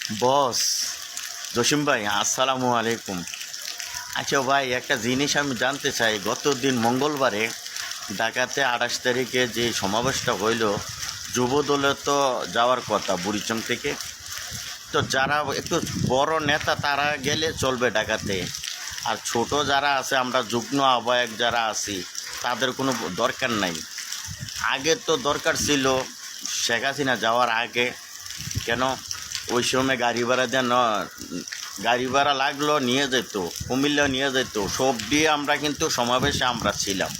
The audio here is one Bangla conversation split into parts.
বস জসিম ভাই, আসসালামু আলাইকুম। আচ্ছা ভাই, একটা জিনিস আমি জানতে চাই, গত দিন মঙ্গলবারে ঢাকাতে 28 তারিখে যে সমাবেশটা হইল, যুব দলে তো যাওয়ার কথা বুড়িচং থেকে। তো যারা একটু বড় নেতা তারা গেলে চলবে ঢাকাতে, আর ছোট যারা আছে, আমরা যুগ্ম আহ্বায়ক যারা আছি, তাদের কোনো দরকার নাই। আগে তো দরকার ছিল শেখ হাসিনা যাওয়ার আগে। কেন? ওই সময় গাড়ি ভাড়া দেন, গাড়ি ভাড়া লাগলো নিয়ে যেত, কুমিল্লা নিয়ে যেত, সব দিয়ে আমরা কিন্তু সমাবেশে আমরা ছিলাম।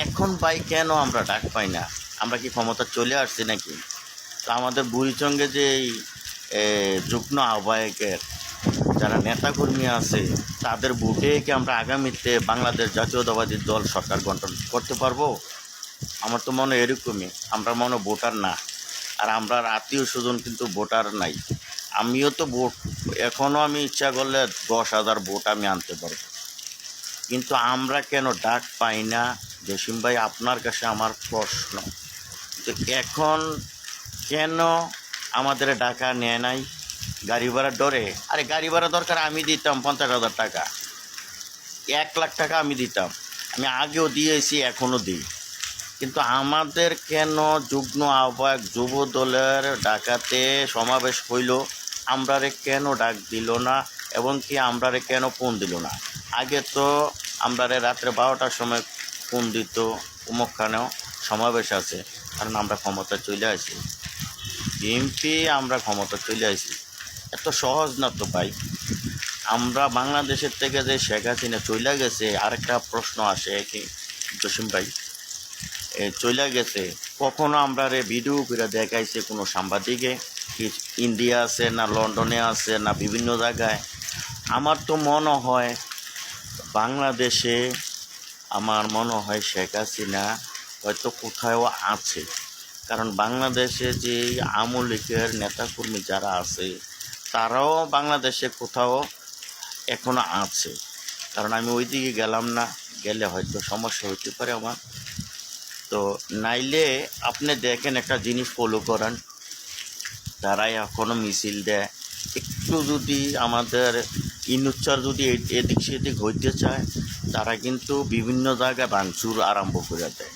এখন ভাই কেন আমরা ডাক পাই না? আমরা কি ক্ষমতা চলে আসছি নাকি? তো আমাদের বুড়িচঙ্গে যে এই যুগ্ম আহ্বায়কের যারা নেতাকর্মী আছে, তাদের ভোটে কি আমরা আগামীতে বাংলাদেশ জাতীয়তাবাদী দল সরকার গঠন করতে পারবো? আমার তো মনে হয় এরকমই, আমরা মনে ভোটার না। আর আমরা আত্মীয় স্বজন কিন্তু ভোটার নাই। আমিও তো ভোট, এখনও আমি ইচ্ছা করলে 10,000 ভোট আমি আনতে পারবো, কিন্তু আমরা কেন ডাক পাই না? জসিম ভাই, আপনার কাছে আমার প্রশ্ন, তো এখন কেন আমাদের ডাকা নেয় নাই? গাড়ি ভাড়ার ডরে? আরে গাড়ি ভাড়া দরকার আমি দিতাম 50,000 টাকা, 1,00,000 টাকা আমি দিতাম। আমি আগেও দিয়েছি, এখনও দিই। কিন্তু আমাদের কেন যুগ্ম আহ্বায়ক যুব দলের ডাকাতে সমাবেশ হইল, আমরারে কেন ডাক দিল না? এবং কি আমরারে কেন ফোন দিল না? আগে তো আমরারে রাত্রে 12টার সময় ফোন দিত, অমুকখানেও সমাবেশ আছে, কারণ আমরা ক্ষমতা চলে আসি, বিএনপি আমরা ক্ষমতা চলে আসি। এত সহজ না তো ভাই। আমরা বাংলাদেশের থেকে যে শেখ হাসিনা চলে গেছে, আরেকটা প্রশ্ন আসে কি জসিম ভাই, চলে গেছে, কখনো আমরা ভিডিও করে দেখাইছে কোনো সাংবাদিকে? কি ইন্ডিয়া আছে না লন্ডনে আছে না বিভিন্ন জায়গায়? আমার তো মনে হয় বাংলাদেশে, আমার মনে হয় শেখ হাসিনা হয়তো কোথাও আছে। কারণ বাংলাদেশে যে আওয়ামী লীগের নেতাকর্মী যারা আছে, তারাও বাংলাদেশে কোথাও এখনও আছে। কারণ আমি ওই দিকে গেলাম না, গেলে হয়তো সমস্যা হতে পারে আমার। তো নাইলে আপনি দেখেন, একটা জিনিস ফলো করেন, তারা এখনও মিছিল দেয়। একটু যদি আমাদের ইনুচ্চার যদি এদিক সেদিক হইতে চায়, তারা কিন্তু বিভিন্ন জায়গায় ভাঙচুর আরম্ভ করে দেয়।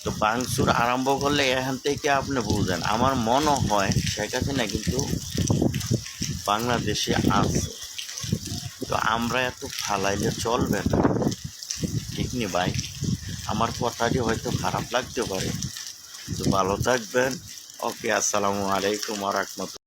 তো ভাঙচুর আরম্ভ করলে এখান থেকে আপনি বুঝেন, আমার মনে হয় শেখ হাসিনা কিন্তু বাংলাদেশে আছে। তো আমরা এত ফালাইলে চলবে না, ঠিক নি ভাই? আমার কথাটি হয়তো খারাপ লাগতে পারে, তো ভালো থাকবেন। ওকে, আসসালামু আলাইকুম ওয়া রাহমাতুল্লাহ।